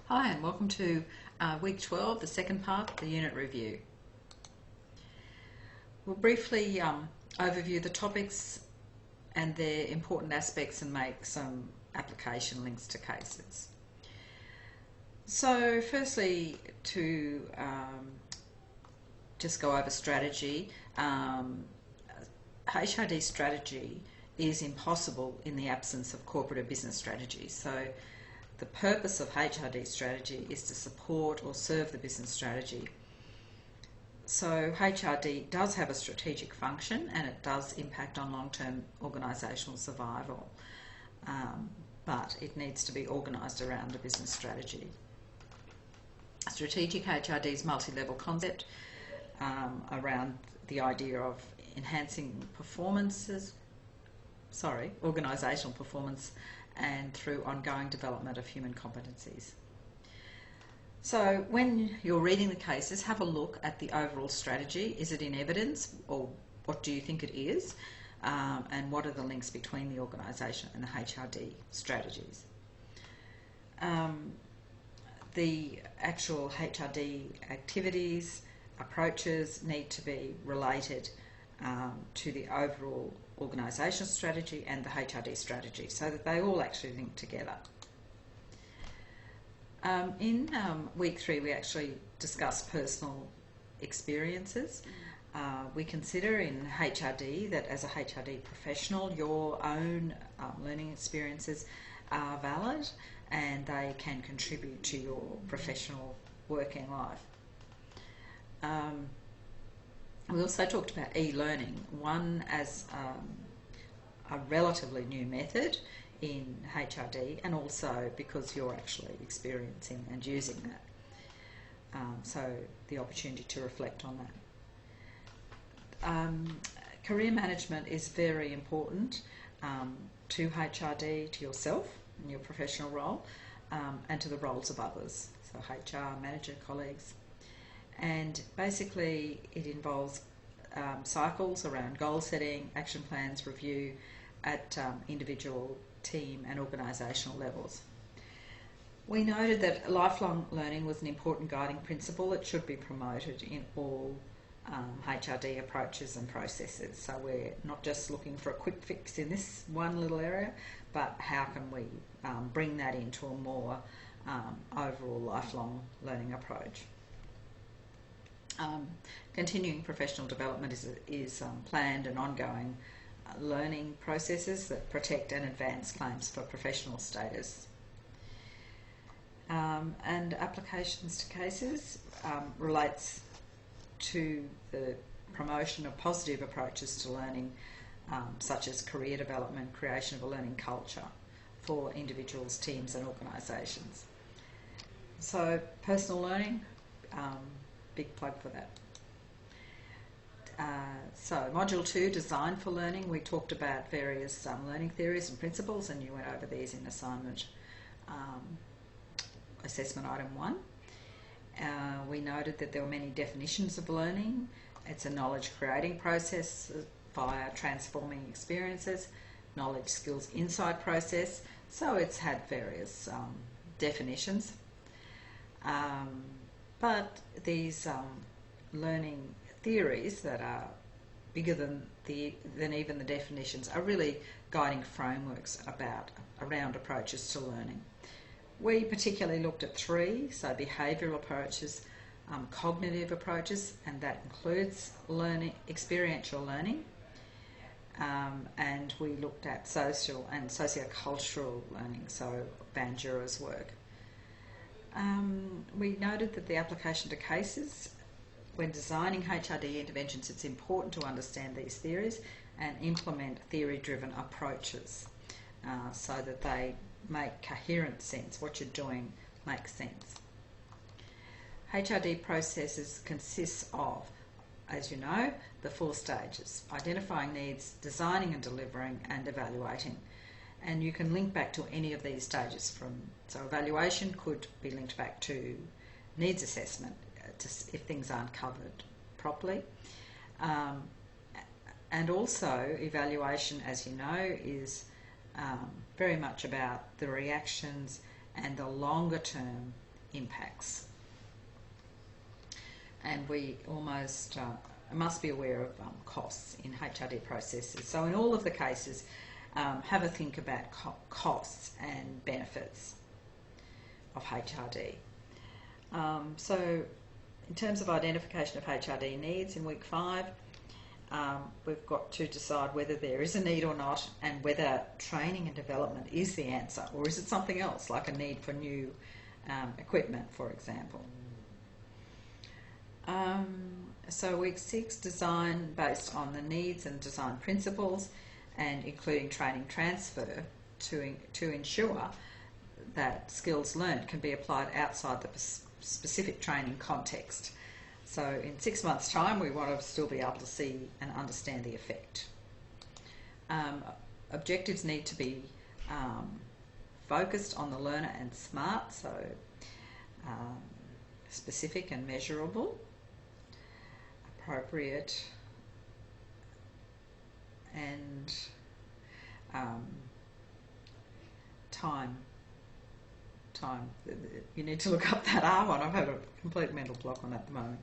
Hi and welcome to week 12, the second part, the unit review. We'll briefly overview the topics and their important aspects and make some application links to cases. So firstly, to just go over strategy, HRD strategy is impossible in the absence of corporate or business strategy. So the purpose of HRD strategy is to support or serve the business strategy. So HRD does have a strategic function and it does impact on long-term organisational survival, but it needs to be organised around a business strategy. Strategic HRD is multi-level concept around the idea of enhancing organisational performance and through ongoing development of human competencies. So when you're reading the cases, have a look at the overall strategy. Is it in evidence, or what do you think it is? And what are the links between the organisation and the HRD strategies? The actual HRD activities, approaches need to be related to the overall organisational strategy and the HRD strategy so that they all actually link together. In week 3 we actually discussed personal experiences. We consider in HRD that as a HRD professional your own learning experiences are valid and they can contribute to your professional working life. We also talked about e-learning, one as a relatively new method in HRD, and also because you're actually experiencing and using that. So the opportunity to reflect on that. Career management is very important to HRD, to yourself and your professional role, and to the roles of others, so HR, manager, colleagues. And basically it involves cycles around goal setting, action plans, review at individual, team and organisational levels. We noted that lifelong learning was an important guiding principle that should be promoted in all HRD approaches and processes. So we're not just looking for a quick fix in this one little area, but how can we bring that into a more overall lifelong learning approach. Continuing professional development is planned and ongoing learning processes that protect and advance claims for professional status. And applications to cases relates to the promotion of positive approaches to learning, such as career development, creation of a learning culture for individuals, teams and organisations. So personal learning, big plug for that. So Module 2, Design for Learning, we talked about various learning theories and principles, and you went over these in assignment assessment item 1. We noted that there were many definitions of learning. It's a knowledge creating process via transforming experiences, knowledge, skills, insight process. So it's had various definitions. But these learning theories that are bigger than even the definitions are really guiding frameworks around approaches to learning. We particularly looked at 3, so behavioural approaches, cognitive approaches, and that includes experiential learning, and we looked at social and sociocultural learning, so Bandura's work. We noted that the application to cases, when designing HRD interventions, it's important to understand these theories and implement theory-driven approaches so that they make coherent sense. What you're doing makes sense. HRD processes consists of, as you know, the 4 stages: identifying needs, designing and delivering, and evaluating. And you can link back to any of these stages so evaluation could be linked back to needs assessment if things aren't covered properly. And also evaluation, as you know, is very much about the reactions and the longer term impacts. And we almost must be aware of costs in HRD processes. So in all of the cases, have a think about costs and benefits of HRD. So in terms of identification of HRD needs in week 5, we've got to decide whether there is a need or not, and whether training and development is the answer, or is it something else, like a need for new equipment, for example. So week 6, design based on the needs and design principles, and including training transfer to ensure that skills learned can be applied outside the specific training context. So in 6 months' time, we want to still be able to see and understand the effect. Objectives need to be focused on the learner and SMART, so specific and measurable, appropriate, and time. You need to look up that R one. I've had a complete mental block on that at the moment.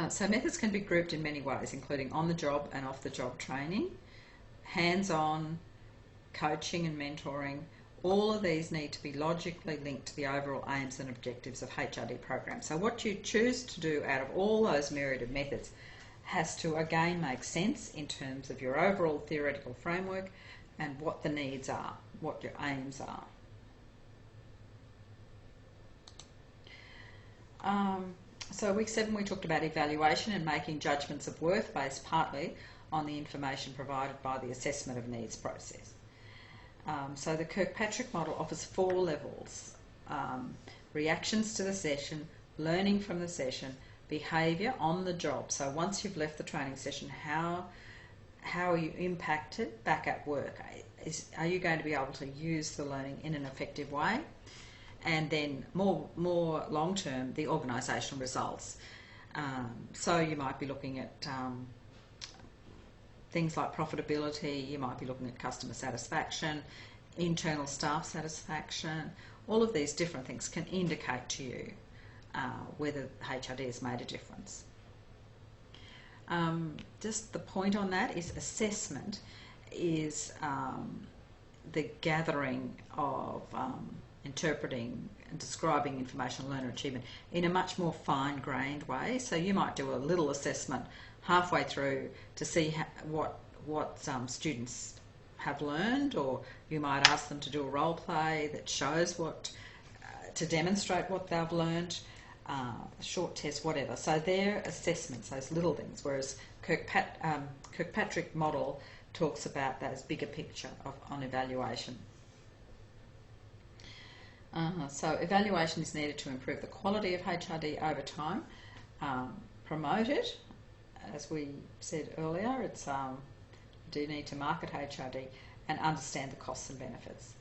So methods can be grouped in many ways, including on-the-job and off-the-job training, hands-on, coaching and mentoring. All of these need to be logically linked to the overall aims and objectives of HRD programs. So what you choose to do out of all those myriad of methods has to again make sense in terms of your overall theoretical framework and what the needs are, what your aims are. So week 7 we talked about evaluation and making judgments of worth based partly on the information provided by the assessment of needs process. So the Kirkpatrick model offers 4 levels: reactions to the session, learning from the session, behaviour on the job. So once you've left the training session, how are you impacted back at work? Are you going to be able to use the learning in an effective way? And then more long term, the organisational results. So you might be looking at things like profitability, you might be looking at customer satisfaction, internal staff satisfaction. All of these different things can indicate to you whether HRD has made a difference. Just the point on that is assessment is the gathering of interpreting and describing information learner achievement in a much more fine-grained way. So you might do a little assessment halfway through to see what students have learned, or you might ask them to do a role play that shows to demonstrate what they've learned, a short test, whatever. So they're assessments, those little things, whereas Kirkpatrick model talks about that as bigger picture on evaluation. So evaluation is needed to improve the quality of HRD over time, promote it. As we said earlier, it's you do need to market HRD and understand the costs and benefits.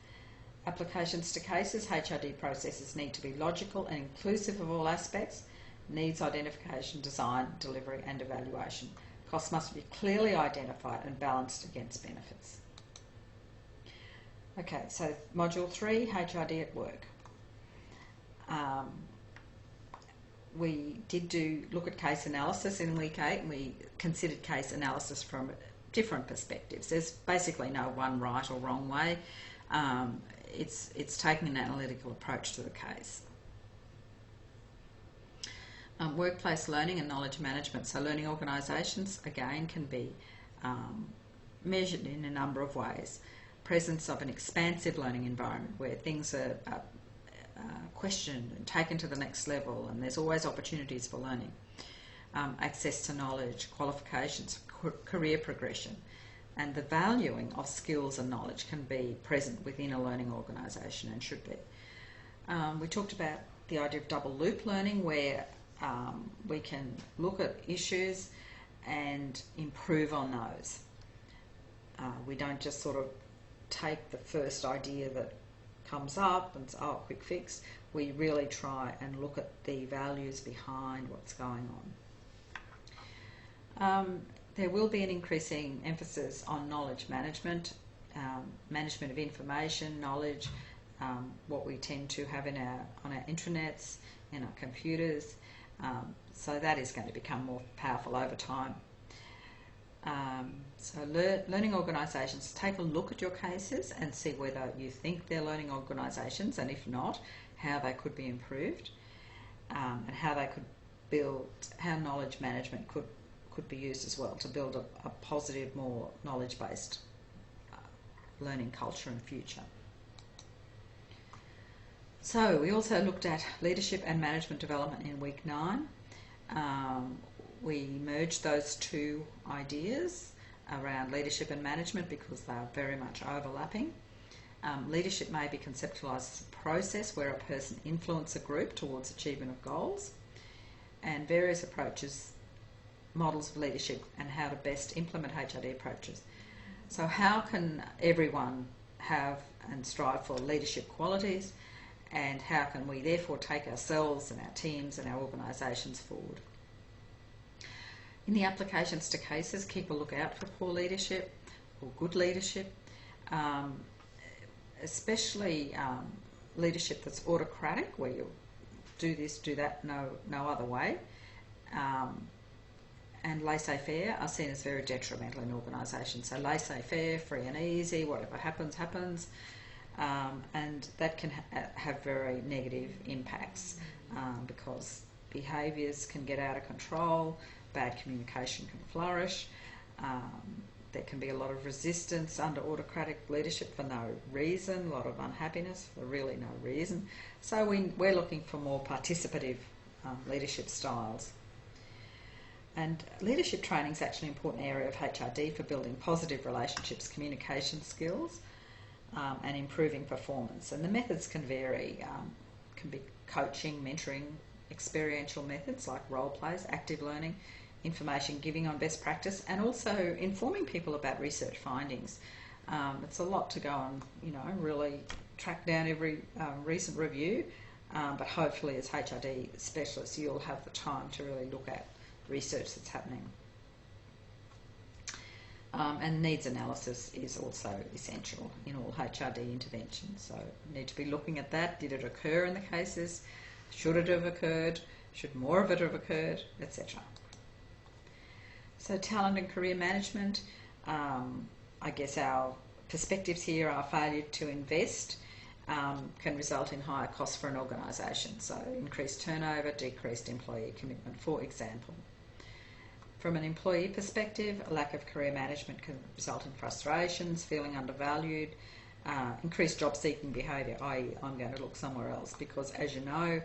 Applications to cases, HRD processes need to be logical and inclusive of all aspects: needs identification, design, delivery and evaluation. Costs must be clearly identified and balanced against benefits. Okay, so Module 3, HRD at work. We did look at case analysis in week 8, and we considered case analysis from different perspectives. There's basically no one right or wrong way. It's taking an analytical approach to the case. Workplace learning and knowledge management. So learning organisations, again, can be measured in a number of ways. Presence of an expansive learning environment where things are questioned and taken to the next level, and there's always opportunities for learning. Access to knowledge, qualifications, career progression, and the valuing of skills and knowledge can be present within a learning organisation, and should be. We talked about the idea of double loop learning, where we can look at issues and improve on those. We don't just sort of take the first idea that comes up and say, oh, quick fix. We really try and look at the values behind what's going on. There will be an increasing emphasis on knowledge management management of information, knowledge, what we tend to have on our intranets, in our computers. So that is going to become more powerful over time. So learning organisations, take a look at your cases and see whether you think they're learning organisations, and if not, how they could be improved, and how they could build, how knowledge management could be used as well to build a positive, more knowledge-based learning culture in the future. So we also looked at leadership and management development in week 9. We merged those two ideas around leadership and management because they are very much overlapping. Leadership may be conceptualised as a process where a person influences a group towards achievement of goals, and various approaches, models of leadership, and how to best implement HRD approaches. So how can everyone have and strive for leadership qualities, and how can we therefore take ourselves and our teams and our organisations forward? In the applications to cases, keep a lookout for poor leadership or good leadership, especially leadership that's autocratic, where you do this, do that, no other way. And laissez-faire are seen as very detrimental in organisations. So laissez-faire, free and easy, whatever happens, happens. And that can have very negative impacts because behaviours can get out of control, bad communication can flourish, there can be a lot of resistance under autocratic leadership for no reason, a lot of unhappiness for really no reason. So we're looking for more participative leadership styles. And leadership training is actually an important area of HRD for building positive relationships, communication skills, and improving performance. And the methods can vary, can be coaching, mentoring, experiential methods like role plays, active learning, information giving on best practice, and also informing people about research findings. It's a lot to go and really track down every recent review, but hopefully as HRD specialists you'll have the time to really look at research that's happening. And needs analysis is also essential in all HRD interventions. So you need to be looking at that. Did it occur in the cases? Should it have occurred? Should more of it have occurred? Etc. So talent and career management, I guess our perspectives here are failure to invest can result in higher costs for an organisation. So increased turnover, decreased employee commitment, for example. From an employee perspective, a lack of career management can result in frustrations, feeling undervalued, increased job-seeking behaviour, i.e. I'm going to look somewhere else, because as you know,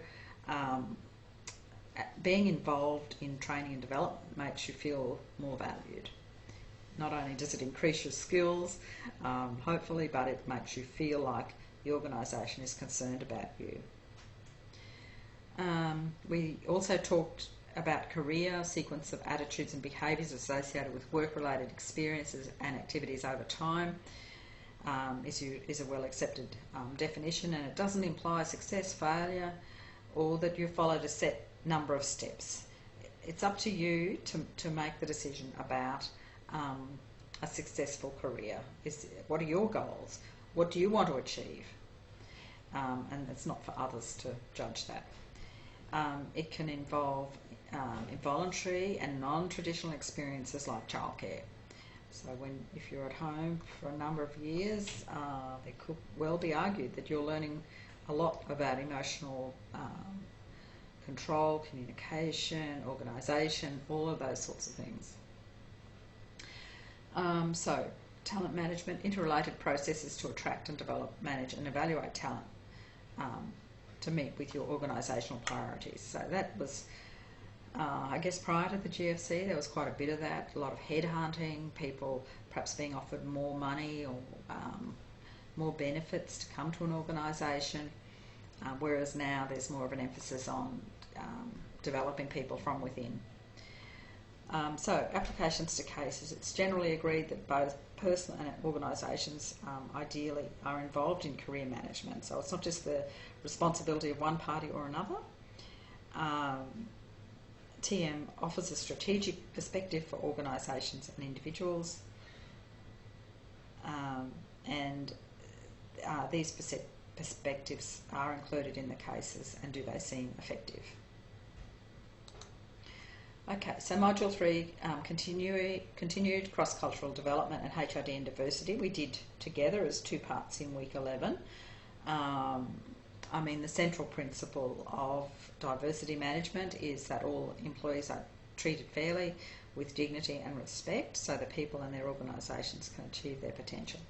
being involved in training and development makes you feel more valued. Not only does it increase your skills, hopefully, but it makes you feel like the organisation is concerned about you. We also talked about career, sequence of attitudes and behaviours associated with work-related experiences and activities over time is a well-accepted definition, and it doesn't imply success, failure, or that you followed a set number of steps. It's up to you to make the decision about a successful career. What are your goals? What do you want to achieve? And it's not for others to judge that. It can involve involuntary and non-traditional experiences like childcare. So if you're at home for a number of years, it could well be argued that you're learning a lot about emotional control, communication, organisation, all of those sorts of things. So talent management, interrelated processes to attract and develop, manage and evaluate talent to meet with your organisational priorities. So that was, I guess prior to the GFC, there was quite a bit of that, a lot of headhunting, people perhaps being offered more money or more benefits to come to an organisation, whereas now there's more of an emphasis on developing people from within. So applications to cases, it's generally agreed that both personal and organisations ideally are involved in career management. So it's not just the responsibility of one party or another. TM offers a strategic perspective for organisations and individuals. and these perspectives are included in the cases, and do they seem effective? Okay, so Module 3, continued cross-cultural development and HRD and diversity. We did together as 2 parts in week 11. I mean, the central principle of diversity management is that all employees are treated fairly, with dignity and respect, so that people and their organisations can achieve their potential.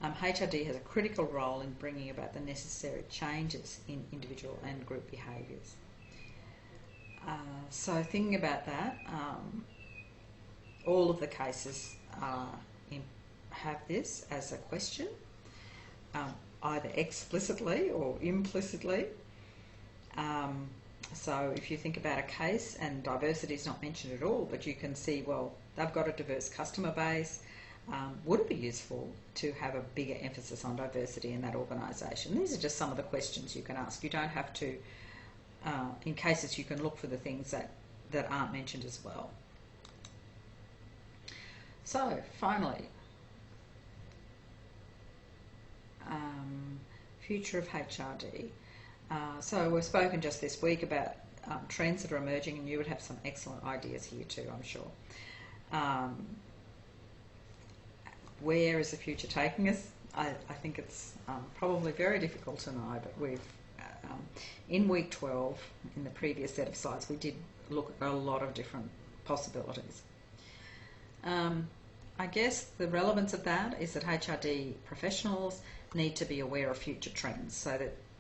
HRD has a critical role in bringing about the necessary changes in individual and group behaviours. So thinking about that, all of the cases have this as a question, either explicitly or implicitly. So if you think about a case and diversity is not mentioned at all, but you can see, well, they've got a diverse customer base, would it be useful to have a bigger emphasis on diversity in that organisation? These are just some of the questions you can ask. You don't have to, in cases you can look for the things that aren't mentioned as well. So finally, future of HRD. So we've spoken just this week about trends that are emerging, and you would have some excellent ideas here too, I'm sure. Where is the future taking us? I think it's probably very difficult to know, but we've in week 12, in the previous set of slides, we did look at a lot of different possibilities. I guess the relevance of that is that HRD professionals need to be aware of future trends,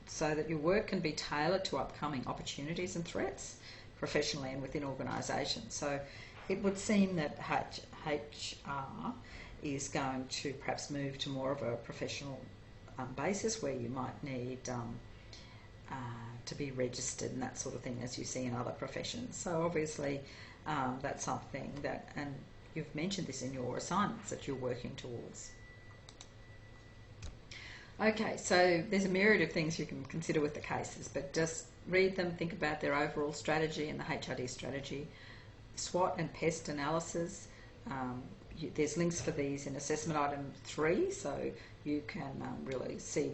so that your work can be tailored to upcoming opportunities and threats, professionally and within organisations. So it would seem that HR is going to perhaps move to more of a professional basis, where you might need to be registered and that sort of thing, as you see in other professions. So obviously that's something that, and you've mentioned this in your assignments, that you're working towards. Okay, so there's a myriad of things you can consider with the cases, but just read them, think about their overall strategy and the HRD strategy. SWOT and PEST analysis, there's links for these in assessment item 3, so you can really see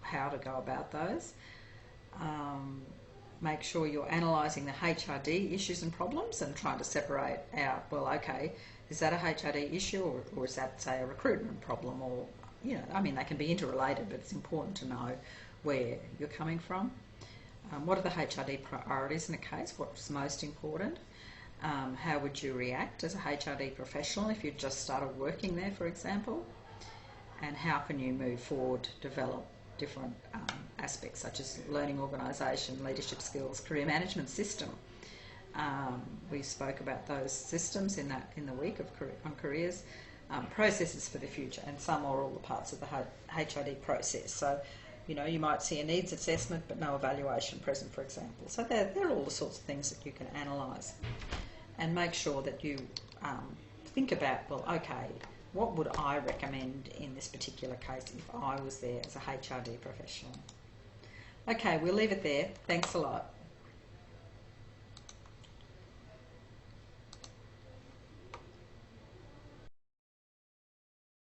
how to go about those. Make sure you're analysing the HRD issues and problems and trying to separate out, well, okay, is that a HRD issue, or is that, say, a recruitment problem, or, you know, I mean, they can be interrelated, but it's important to know where you're coming from. What are the HRD priorities in a case? What's most important? How would you react as a HRD professional if you just started working there, for example? And how can you move forward, develop different aspects such as learning organisation, leadership skills, career management system? We spoke about those systems in the week on careers. Processes for the future, and some or all the parts of the HRD process. So, you know, you might see a needs assessment but no evaluation present, for example. So they're all the sorts of things that you can analyse, and make sure that you think about, well, okay, what would I recommend in this particular case if I was there as a HRD professional? Okay, we'll leave it there. Thanks a lot.